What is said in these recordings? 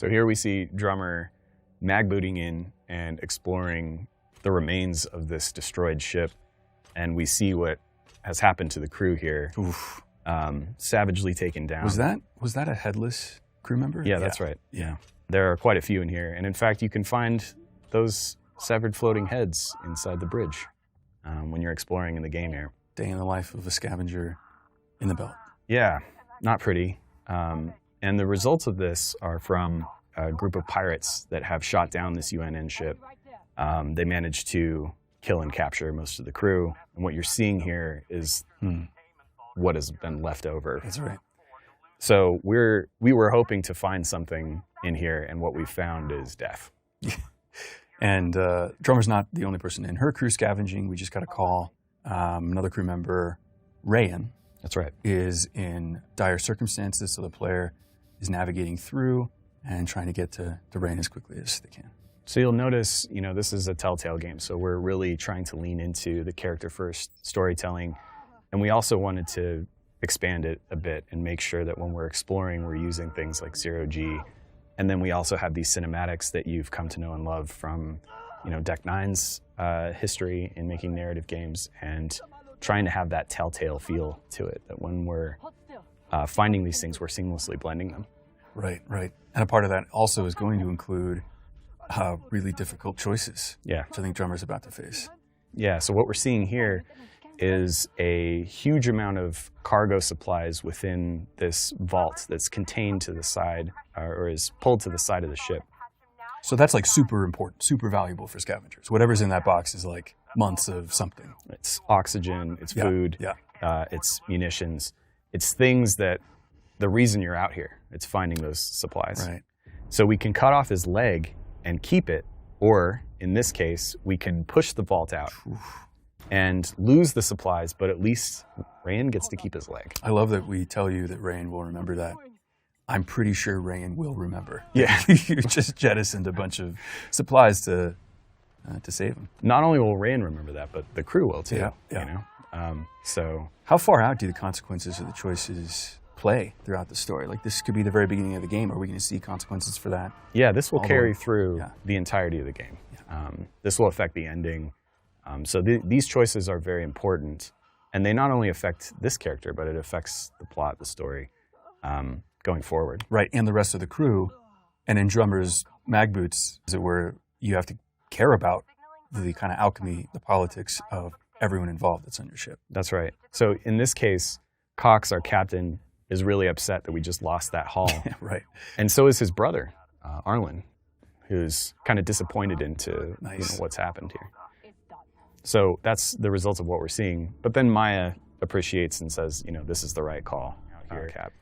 So here we see drummer mag booting in and exploring the remains of this destroyed ship, and we see what has happened to the crew here. Oof. Savagely taken down. Was that a headless crew member? Yeah, that's right. Yeah. There are quite a few in here, and in fact, you can find those severed floating heads inside the bridge when you're exploring in the game here. Day in the life of a scavenger in the belt. Yeah, not pretty. And the results of this are from a group of pirates that have shot down this UNN ship. They managed to kill and capture most of the crew. And what you're seeing here is what has been left over. That's right. So we were hoping to find something in here, and what we found is death. And drummer's not the only person in her crew scavenging. We just got a call. Another crew member, Rayan, that's right, is in dire circumstances, so the player is navigating through and trying to get to Rayan as quickly as they can. So you'll notice, this is a Telltale game, so we're really trying to lean into the character-first storytelling, and we also wanted to expand it a bit and make sure that when we're exploring, we're using things like zero-G, and then we also have these cinematics that you've come to know and love from, Deck Nine's history in making narrative games, and trying to have that Telltale feel to it, that when we're finding these things, we're seamlessly blending them. Right. And a part of that also is going to include really difficult choices, which I think drummer's about to face. Yeah, so what we're seeing here is a huge amount of cargo supplies within this vault that's contained to the side, or is pulled to the side of the ship. So that's like super important, super valuable for scavengers. Whatever's in that box is like months of something. It's oxygen, it's food, it's munitions. It's things that, the reason you're out here, it's finding those supplies. Right. So we can cut off his leg and keep it, or in this case, we can push the vault out and lose the supplies, but at least Rayan gets to keep his leg. I love that we tell you that Rayan will remember that. I'm pretty sure Rayan will remember. Yeah. You just jettisoned a bunch of supplies to save him. Not only will Rayan remember that, but the crew will too. Yeah. So how far out do the consequences of the choices play throughout the story? Like, this could be the very beginning of the game. Are we going to see consequences for that? Yeah, this will carry through the entirety of the game. This will affect the ending. So these choices are very important, and they not only affect this character, but it affects the plot, the story, going forward. Right, and the rest of the crew. And in drummer's mag boots, as it were, you have to care about the kind of alchemy, the politics of everyone involved that's on your ship. That's right. So in this case, Cox, our captain, is really upset that we just lost that haul. Right. And so is his brother, Arlen, who's kind of disappointed into what's happened here. So that's the results of what we're seeing. But then Maya appreciates and says, this is the right call here, Cap.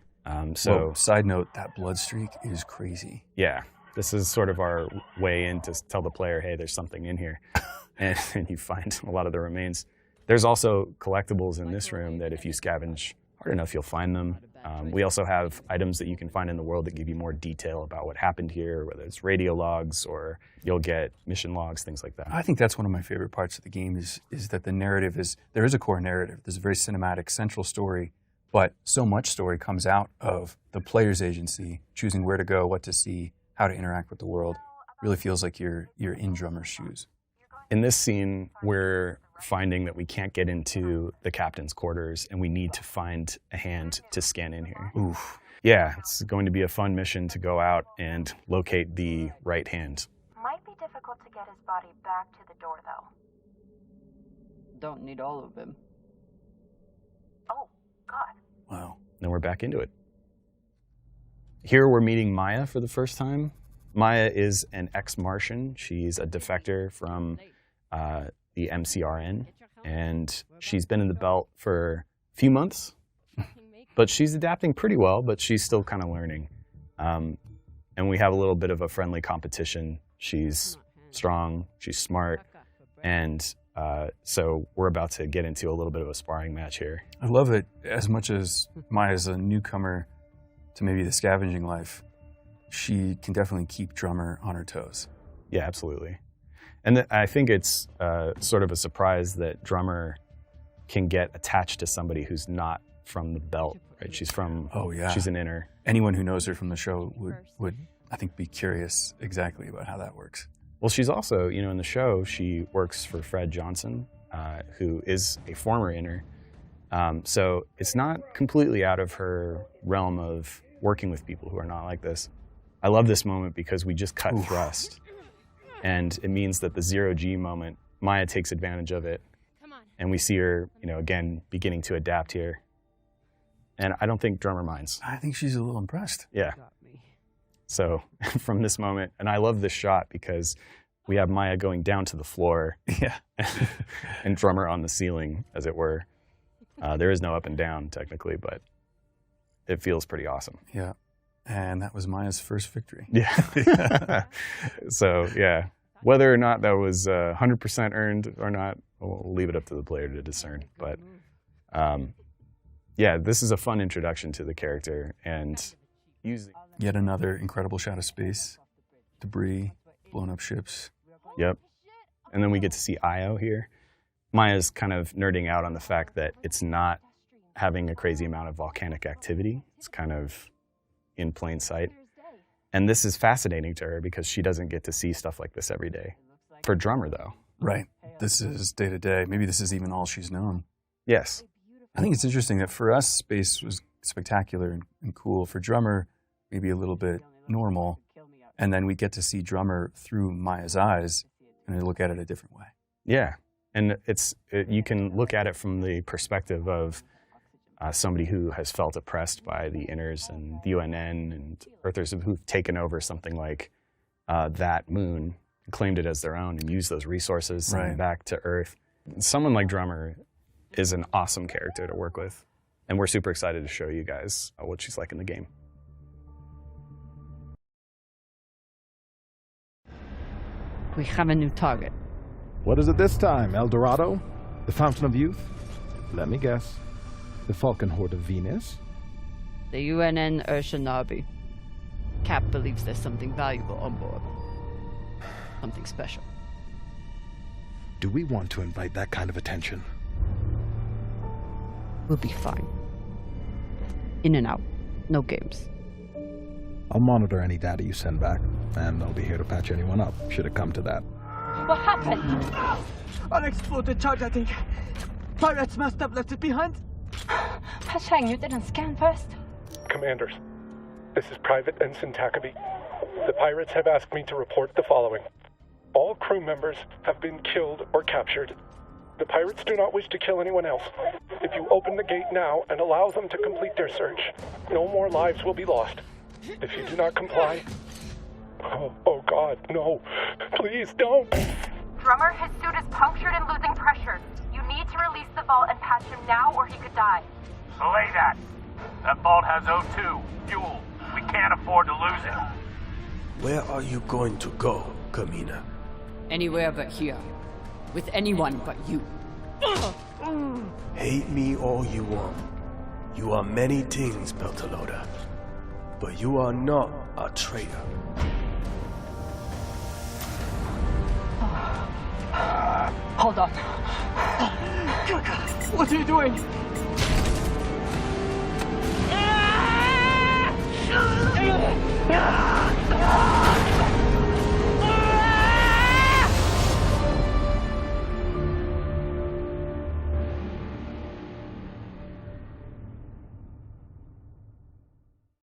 So side note, that blood streak is crazy. Yeah. This is sort of our way in to tell the player, hey, there's something in here. and you find a lot of the remains. There's also collectibles in this room that if you scavenge hard enough, you'll find them. We also have items that you can find in the world that give you more detail about what happened here, whether it's radio logs or you'll get mission logs, things like that. I think that's one of my favorite parts of the game is that the narrative there is a core narrative. There's a very cinematic central story, but so much story comes out of the player's agency, choosing where to go, what to see, how to interact with the world. Really feels like you're in drummer's shoes. In this scene, we're finding that we can't get into the captain's quarters and we need to find a hand to scan in here. Oof. Yeah, it's going to be a fun mission to go out and locate the right hand. Might be difficult to get his body back to the door, though. Don't need all of him. Oh, God. Wow. Then we're back into it. Here we're meeting Maya for the first time. Maya is an ex-Martian. She's a defector from the MCRN, and she's been in the belt for a few months, but she's adapting pretty well, but she's still kind of learning. And we have a little bit of a friendly competition. She's strong, she's smart, and so we're about to get into a little bit of a sparring match here. I love it. As much as Maya's a newcomer to maybe the scavenging life, she can definitely keep drummer on her toes. Yeah, absolutely. And I think it's sort of a surprise that drummer can get attached to somebody who's not from the belt, right? She's from, she's an inner. Anyone who knows her from the show would I think, be curious exactly about how that works. Well, she's also, in the show, she works for Fred Johnson, who is a former inner. So it's not completely out of her realm of working with people who are not like this. I love this moment because we just cut thrust. And it means that the 0G moment, Maya takes advantage of it. And we see her, again, beginning to adapt here. And I don't think Drummer minds. I think she's a little impressed. Yeah. So from this moment, and I love this shot because we have Maya going down to the floor and Drummer on the ceiling, as it were. There is no up and down, technically, but it feels pretty awesome. Yeah. And that was Maya's first victory. Yeah. So, yeah. Whether or not that was 100% earned or not, we'll leave it up to the player to discern. But, yeah, this is a fun introduction to the character. And using... Yet another incredible shot of space, debris, blown up ships. Yep. And then we get to see Io here. Maya's kind of nerding out on the fact that it's not having a crazy amount of volcanic activity. It's kind of in plain sight. And this is fascinating to her because she doesn't get to see stuff like this every day. For Drummer, though. Right. This is day to day. Maybe this is even all she's known. Yes. I think it's interesting that for us, space was spectacular and cool. For Drummer, maybe a little bit normal. And then we get to see Drummer through Maya's eyes and look at it a different way. Yeah. And you can look at it from the perspective of somebody who has felt oppressed by the Inners and the UNN and Earthers who've taken over something like that moon, claimed it as their own, and used those resources sent them back to Earth. Someone like Drummer is an awesome character to work with, and we're super excited to show you guys what she's like in the game. We have a new target. What is it this time, El Dorado? The Fountain of Youth? Let me guess. The Falcon Horde of Venus? The UNN Urshanabi. Cap believes there's something valuable on board. Something special. Do we want to invite that kind of attention? We'll be fine. In and out. No games. I'll monitor any data you send back, and I'll be here to patch anyone up, should it come to that. What happened? Unexploded charge, I think. Pirates must have left it behind. Pashang, you didn't scan first? Commanders, this is Private Ensign Takabi. The pirates have asked me to report the following. All crew members have been killed or captured. The pirates do not wish to kill anyone else. If you open the gate now and allow them to complete their search, no more lives will be lost. If you do not comply... Oh God, no. Please don't. Drummer, his suit is punctured and losing pressure. You need to release the vault and patch him now or he could die. Belay that. That vault has O2, fuel. We can't afford to lose it. Where are you going to go, Kamina? Anywhere but here. With anyone but you. Hate me all you want. You are many things, Beltalowda. But you are not a traitor. Hold on. What are you doing?